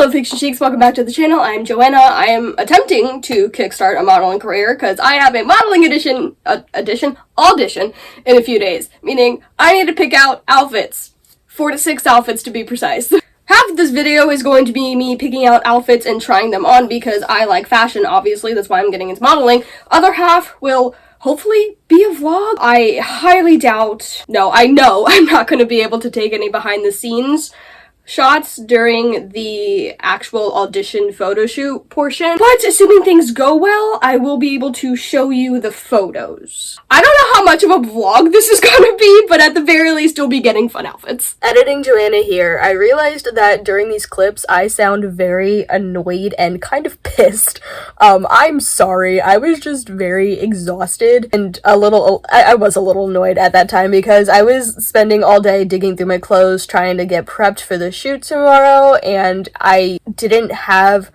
Hello Fiction Cheeks, welcome back to the channel. I'm Joanna. I am attempting to kickstart a modeling career because I have a modeling audition in a few days, meaning I need to pick out outfits. 4 to 6 outfits to be precise. Half of this video is going to be me picking out outfits and trying them on because I like fashion, obviously, that's why I'm getting into modeling. Other half will hopefully be a vlog. I highly doubt, no, I know I'm not going to be able to take any behind the scenes shots during the actual audition photo shoot portion, but assuming things go well, I will be able to show you the photos. I don't know how much of a vlog this is gonna be, but at the very least you'll be getting fun outfits. Editing Joanna here. I realized that during these clips I sound very annoyed and kind of pissed. I'm sorry. I was just very exhausted and I was a little annoyed at that time because I was spending all day digging through my clothes trying to get prepped for the shoot tomorrow, and I didn't have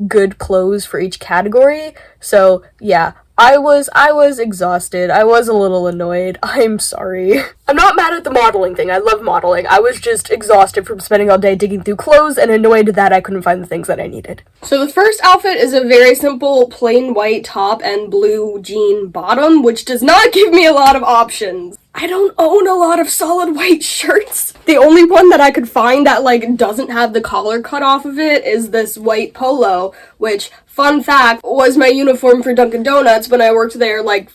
good clothes for each category, so yeah, I was exhausted. I was a little annoyed. I'm sorry. I'm not mad at the modeling thing. I love modeling. I was just exhausted from spending all day digging through clothes and annoyed that I couldn't find the things that I needed. So the first outfit is a very simple plain white top and blue jean bottom, which does not give me a lot of options. I don't own a lot of solid white shirts. The only one that I could find that doesn't have the collar cut off of it is this white polo, which, fun fact, was my uniform for Dunkin' Donuts when I worked there 8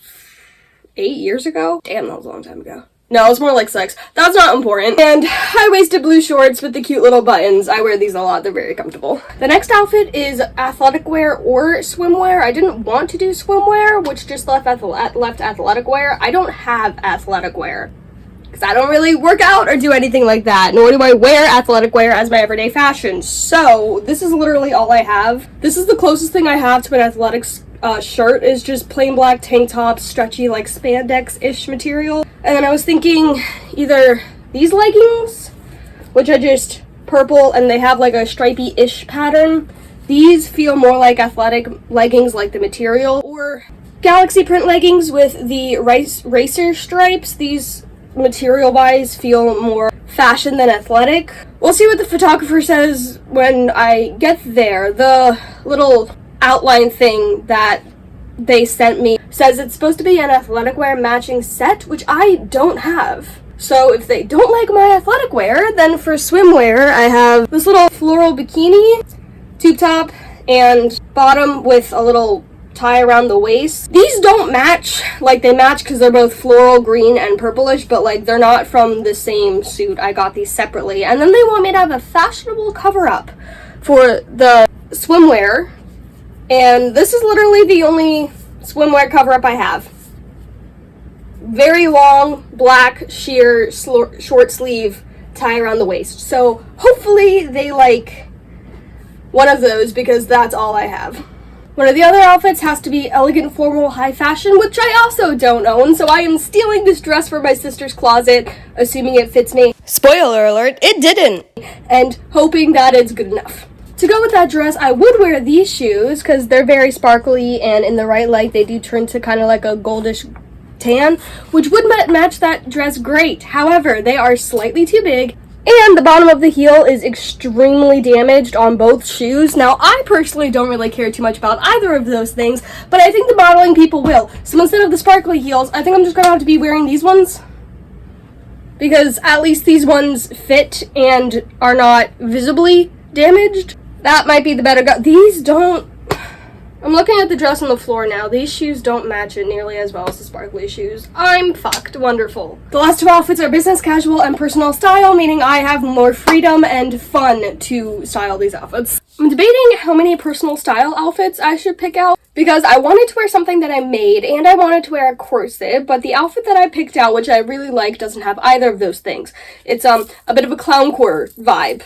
years ago? Damn, that was a long time ago. No, it was more like 6. That's not important. And high-waisted blue shorts with the cute little buttons. I wear these a lot. They're very comfortable. The next outfit is athletic wear or swimwear. I didn't want to do swimwear, which just left athletic wear. I don't have athletic wear because I don't really work out or do anything like that, nor do I wear athletic wear as my everyday fashion. So this is literally all I have. This is the closest thing I have to an athletics shirt, is just plain black tank top, stretchy spandex-ish material. And then I was thinking either these leggings, which are just purple and they have a stripy-ish pattern. These feel more like athletic leggings, like the material, or galaxy print leggings with the racer stripes. These material-wise feel more fashion than athletic. We'll see what the photographer says when I get there. The little outline thing that they sent me says it's supposed to be an athletic wear matching set, which I don't have. So if they don't like my athletic wear, then for swimwear I have this little floral bikini, tube top, and bottom with a little tie around the waist. These don't match, they match because they're both floral green and purplish, but they're not from the same suit. I got these separately. And then they want me to have a fashionable cover-up for the swimwear. And this is literally the only swimwear cover-up I have. Very long, black, sheer, short sleeve tie around the waist. So hopefully they like one of those because that's all I have. One of the other outfits has to be elegant, formal, high fashion, which I also don't own. So I am stealing this dress from my sister's closet, assuming it fits me. Spoiler alert, it didn't. And hoping that it's good enough. To go with that dress, I would wear these shoes because they're very sparkly, and in the right light they do turn to kind of like a goldish tan, which would match that dress great. However, they are slightly too big, and the bottom of the heel is extremely damaged on both shoes. Now, I personally don't really care too much about either of those things, but I think the modeling people will. So instead of the sparkly heels, I think I'm just gonna have to be wearing these ones, because at least these ones fit and are not visibly damaged. That might be the better these don't. I'm looking at the dress on the floor now. These shoes don't match it nearly as well as the sparkly shoes. I'm fucked. Wonderful. The last 2 outfits are business casual and personal style, meaning I have more freedom and fun to style these outfits. I'm debating how many personal style outfits I should pick out because I wanted to wear something that I made and I wanted to wear a corset, but the outfit that I picked out, which I really like, doesn't have either of those things. It's a bit of a clown core vibe.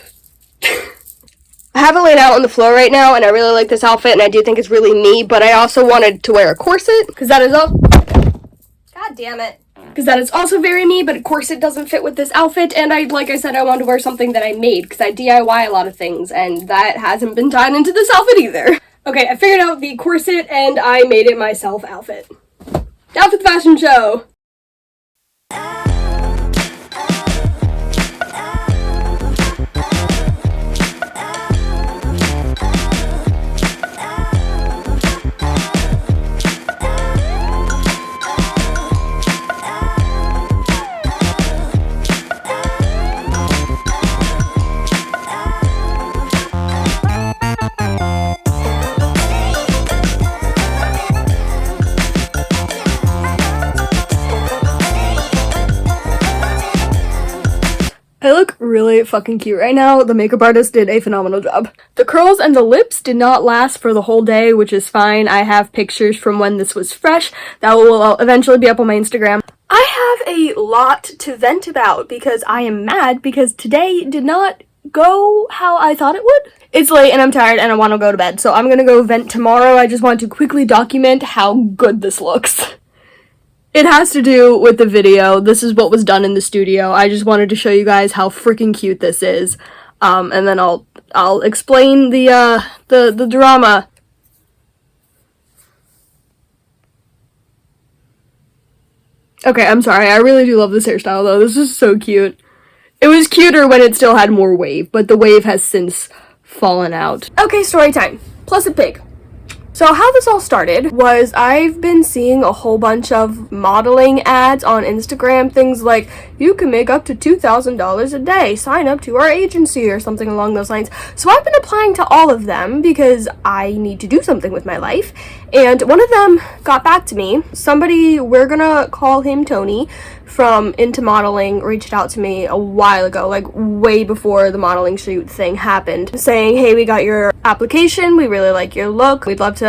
I have it laid out on the floor right now, and I really like this outfit, and I do think it's really me, but I also wanted to wear a corset, because that is God damn it. Because that is also very me, but a corset doesn't fit with this outfit, and like I said, I wanted to wear something that I made, because I DIY a lot of things, and that hasn't been tied into this outfit either. Okay, I figured out the corset, and I made it myself outfit. Now for the fashion show. really fucking cute right now. The makeup artist did a phenomenal job. The curls and the lips did not last for the whole day, which is fine. I have pictures from when this was fresh that will eventually be up on my Instagram. I have a lot to vent about because I am mad because today did not go how I thought it would. It's late and I'm tired and I want to go to bed, so I'm gonna go vent tomorrow. I just want to quickly document how good this looks. It has to do with the video. This is what was done in the studio. I just wanted to show you guys how freaking cute this is. And then I'll explain the drama. Okay, I'm sorry. I really do love this hairstyle though. This is so cute. It was cuter when it still had more wave, but the wave has since fallen out. Okay, story time. Plus a pig. So how this all started was I've been seeing a whole bunch of modeling ads on Instagram, things like, you can make up to $2,000 a day, sign up to our agency, or something along those lines. So I've been applying to all of them because I need to do something with my life, and one of them got back to me. Somebody, we're gonna call him Tony, from Into Modeling, reached out to me a while ago, like way before the modeling shoot thing happened, saying, hey, we got your application, we really like your look, we'd love to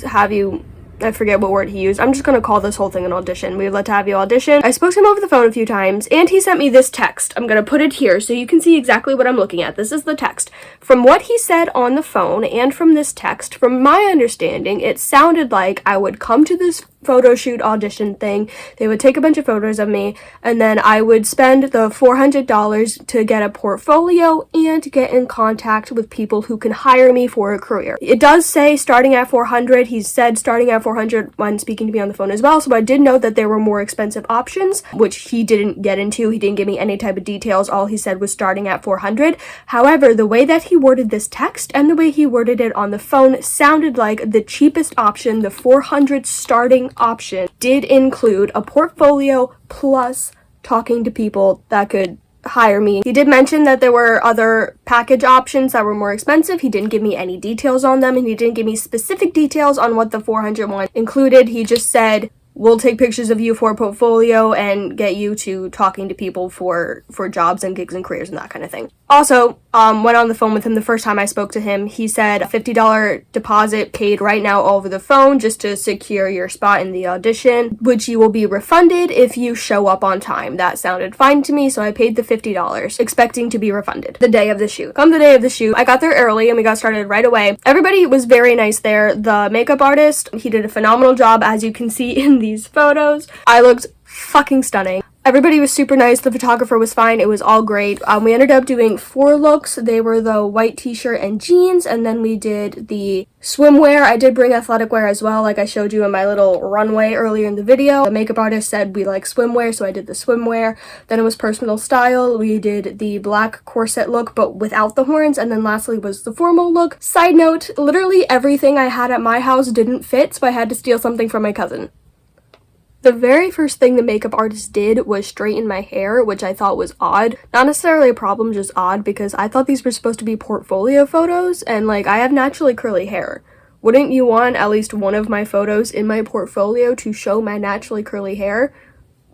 have you, I forget what word he used, I'm just gonna call this whole thing an audition. We'd love to have you audition. I spoke to him over the phone a few times, and he sent me this text. I'm gonna put it here so you can see exactly what I'm looking at. This is the text. From what he said on the phone and from this text, from my understanding, it sounded like I would come to this photo shoot audition thing, they would take a bunch of photos of me, and then I would spend the $400 to get a portfolio and get in contact with people who can hire me for a career. It does say starting at $400. He said starting at $400 when speaking to me on the phone as well, so I did know that there were more expensive options, which he didn't get into. He didn't give me any type of details. All he said was starting at $400. However, the way that he worded this text and the way he worded it on the phone sounded like the cheapest option, the $400 starting option, did include a portfolio plus talking to people that could hire me. He did mention that there were other package options that were more expensive. He didn't give me any details on them, and he didn't give me specific details on what the 400 one included. He just said, we'll take pictures of you for a portfolio and get you to talking to people for jobs and gigs and careers and that kind of thing. Also, went on the phone with him the first time I spoke to him. He said a $50 deposit paid right now over the phone just to secure your spot in the audition, which you will be refunded if you show up on time. That sounded fine to me, so I paid the $50, expecting to be refunded the day of the shoot. Come the day of the shoot, I got there early and we got started right away. Everybody was very nice there. The makeup artist, he did a phenomenal job, as you can see in these photos. I looked fucking stunning. Everybody was super nice. The photographer was fine. It was all great. We ended up doing 4 looks. They were the white t-shirt and jeans, and then we did the swimwear. I did bring athletic wear as well, like I showed you in my little runway earlier in the video. The makeup artist said we like swimwear, so I did the swimwear. Then it was personal style. We did the black corset look, but without the horns, and then lastly was the formal look. Side note, literally everything I had at my house didn't fit, so I had to steal something from my cousin. The very first thing the makeup artist did was straighten my hair, which I thought was odd. Not necessarily a problem, just odd, because I thought these were supposed to be portfolio photos, and like, I have naturally curly hair. Wouldn't you want at least one of my photos in my portfolio to show my naturally curly hair,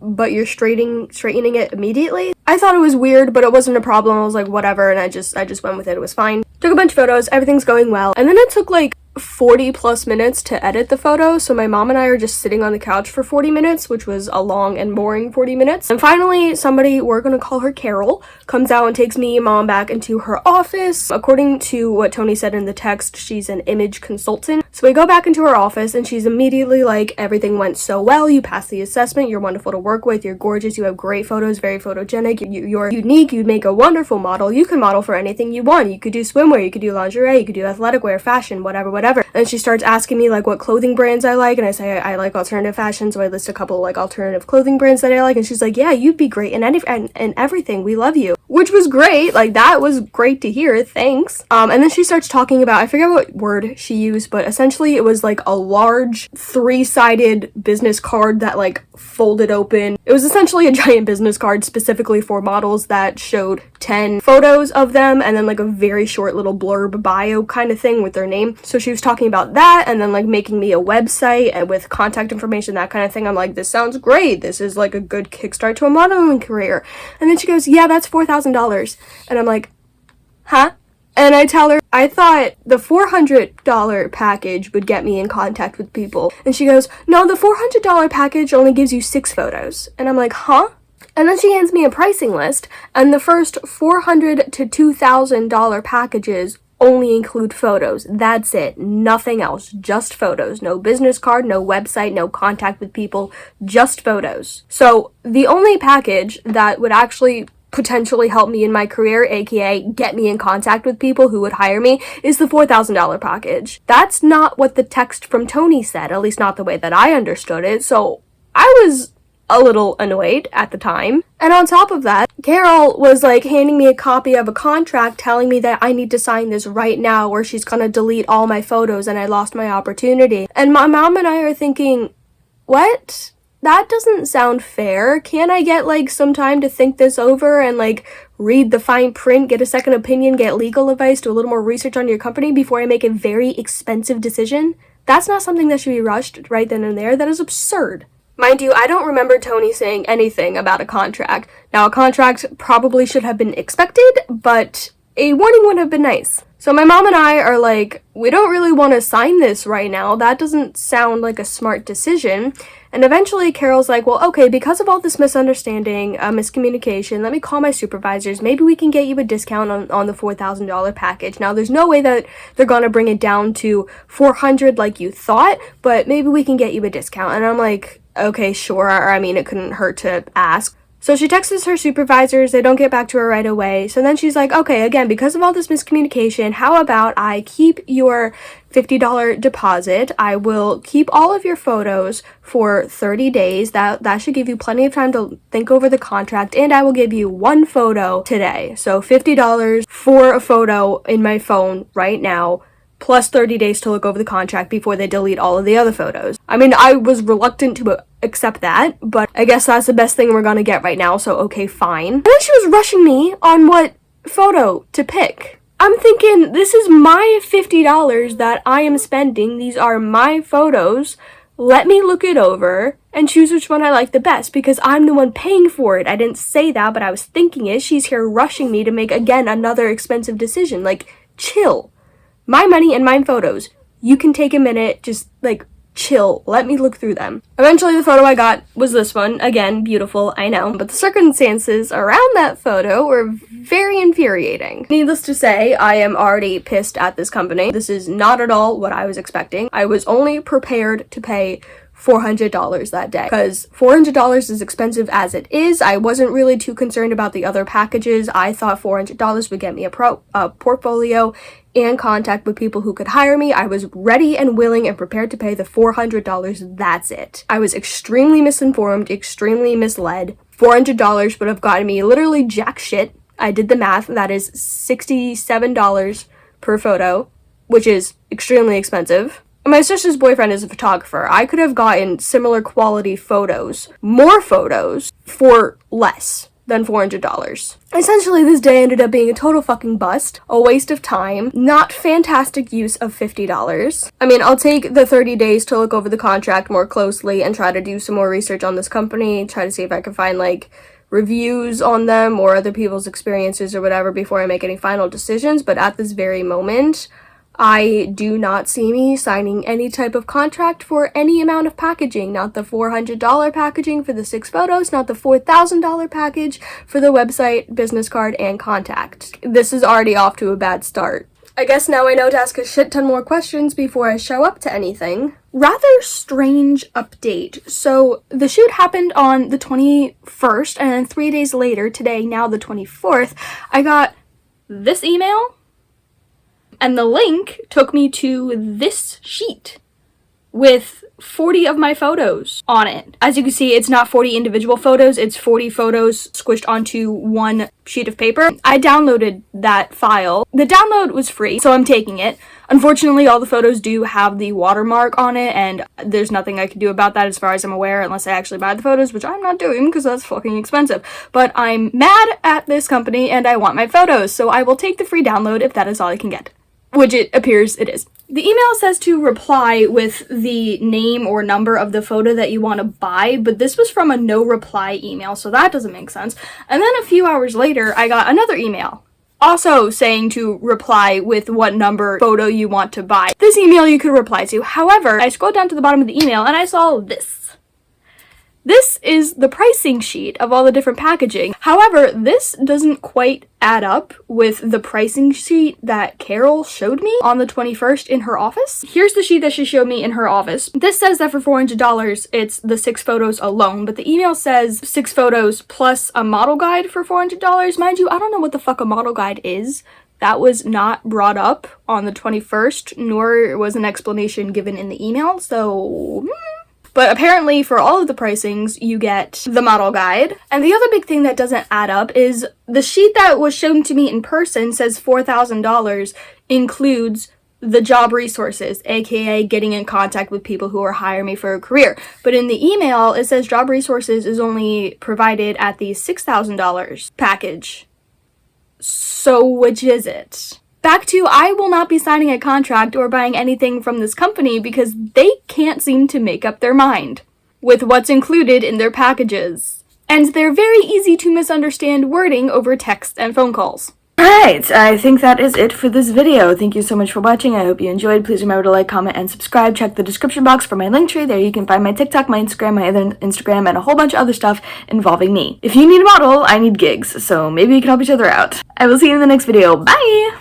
but you're straightening it immediately? I thought it was weird, but it wasn't a problem. I was like, whatever, and I just went with it. It was fine. Took a bunch of photos, everything's going well, and then it took like 40 plus minutes to edit the photo, so my mom and I are just sitting on the couch for 40 minutes, which was a long and boring 40 minutes. And finally, somebody, we're gonna call her Carol, comes out and takes me and mom back into her office. According to what Tony said in the text, she's an image consultant. So we go back into her office and she's immediately like, everything went so well, you passed the assessment, you're wonderful to work with, you're gorgeous, you have great photos, very photogenic, you're unique, you'd make a wonderful model, you can model for anything you want, you could do swimwear, you could do lingerie, you could do athletic wear, fashion, whatever. And she starts asking me like what clothing brands I like, and I say I like alternative fashion, so I list a couple like alternative clothing brands that I like, and she's like, yeah, you'd be great in everything, we love you. Which was great, like that was great to hear, thanks. And then she starts talking about, I forget what word she used, but essentially it was like a large 3-sided business card that like folded open. It was essentially a giant business card specifically for models that showed 10 photos of them and then like a very short little blurb bio kind of thing with their name. So she was talking talking about that and then like making me a website and with contact information, that kind of thing. I'm like, this sounds great. This is like a good kickstart to a modeling career. And then she goes, yeah, that's $4,000. And I'm like, huh? And I tell her, I thought the $400 package would get me in contact with people. And she goes, no, the $400 package only gives you 6 photos. And I'm like, huh? And then she hands me a pricing list, and the first $400 to $2,000 packages only include photos. That's it. Nothing else. Just photos. No business card, no website, no contact with people, just photos. So the only package that would actually potentially help me in my career, aka get me in contact with people who would hire me, is the $4,000 package. That's not what the text from Tony said, at least not the way that I understood it, so I was a little annoyed at the time. And on top of that, Carol was like handing me a copy of a contract telling me that I need to sign this right now or she's gonna delete all my photos and I lost my opportunity. And my mom and I are thinking, what? That doesn't sound fair. Can't I get like some time to think this over and like read the fine print, get a second opinion, get legal advice, do a little more research on your company before I make a very expensive decision? That's not something that should be rushed right then and there. That is absurd. Mind you, I don't remember Tony saying anything about a contract. Now, a contract probably should have been expected, but a warning would have been nice. So my mom and I are like, we don't really want to sign this right now. That doesn't sound like a smart decision. And eventually Carol's like, well, okay, because of all this misunderstanding, miscommunication, let me call my supervisors. Maybe we can get you a discount on the $4,000 package. Now, there's no way that they're going to bring it down to $400 like you thought, but maybe we can get you a discount. And I'm like, okay, sure. I mean, it couldn't hurt to ask. So she texts her supervisors, they don't get back to her right away. So then she's like, okay, again, because of all this miscommunication, how about I keep your $50 deposit? I will keep all of your photos for 30 days. That should give you plenty of time to think over the contract, and I will give you 1 photo today. So $50 for a photo in my phone right now, plus 30 days to look over the contract before they delete all of the other photos. I mean, I was reluctant to accept that, but I guess that's the best thing we're gonna get right now, so okay, fine. And then she was rushing me on what photo to pick. I'm thinking, this is my $50 that I am spending. These are my photos. Let me look it over and choose which one I like the best, because I'm the one paying for it. I didn't say that, but I was thinking it. She's here rushing me to make, again, another expensive decision. Like, chill. My money and my photos. You can take a minute, just like chill. Let me look through them. Eventually the photo I got was this one. Again, beautiful, I know. But the circumstances around that photo were very infuriating. Needless to say, I am already pissed at this company. This is not at all what I was expecting. I was only prepared to pay $400 that day, because $400 is expensive as it is. I wasn't really too concerned about the other packages. I thought $400 would get me a portfolio and contact with people who could hire me. I was ready and willing and prepared to pay the $400. That's it. I was extremely misinformed, extremely misled. $400 would have gotten me literally jack shit. I did the math. That is $67 per photo, which is extremely expensive. My sister's boyfriend is a photographer. I could have gotten similar quality photos, more photos, for less than $400. Essentially, this day ended up being a total fucking bust, a waste of time, not fantastic use of $50. I mean, I'll take the 30 days to look over the contract more closely and try to do some more research on this company, try to see if I can find, like, reviews on them or other people's experiences or whatever before I make any final decisions, but at this very moment, I do not see me signing any type of contract for any amount of packaging. Not the $400 packaging for the 6 photos, not the $4,000 package for the website, business card, and contact. This is already off to a bad start. I guess now I know to ask a shit ton more questions before I show up to anything. Rather strange update. So the shoot happened on the 21st, and then 3 days later, today, now the 24th, I got this email. And the link took me to this sheet with 40 of my photos on it. As you can see, it's not 40 individual photos, it's 40 photos squished onto one sheet of paper. I downloaded that file. The download was free, so I'm taking it. Unfortunately, all the photos do have the watermark on it, and there's nothing I can do about that as far as I'm aware, unless I actually buy the photos, which I'm not doing because that's fucking expensive. But I'm mad at this company, and I want my photos, so I will take the free download if that is all I can get. Which it appears it is. The email says to reply with the name or number of the photo that you want to buy, but this was from a no reply email, so that doesn't make sense. And then a few hours later, I got another email, also saying to reply with what number photo you want to buy. This email you could reply to. However, I scrolled down to the bottom of the email and I saw this. This is the pricing sheet of all the different packaging. However, this doesn't quite add up with the pricing sheet that Carol showed me on the 21st in her office. Here's the sheet that she showed me in her office. This says that for $400, it's the 6 photos alone, but the email says 6 photos plus a model guide for $400. Mind you, I don't know what the fuck a model guide is. That was not brought up on the 21st, nor was an explanation given in the email, so... But apparently for all of the pricings, you get the model guide. And the other big thing that doesn't add up is the sheet that was shown to me in person says $4,000 includes the job resources, aka getting in contact with people who are hiring me for a career. But in the email, it says job resources is only provided at the $6,000 package. So which is it? Back to, I will not be signing a contract or buying anything from this company because they can't seem to make up their mind with what's included in their packages. And they're very easy to misunderstand wording over text and phone calls. Alright, I think that is it for this video. Thank you so much for watching. I hope you enjoyed. Please remember to like, comment, and subscribe. Check the description box for my link tree. There you can find my TikTok, my Instagram, my other Instagram, and a whole bunch of other stuff involving me. If you need a model, I need gigs, so maybe we can help each other out. I will see you in the next video. Bye!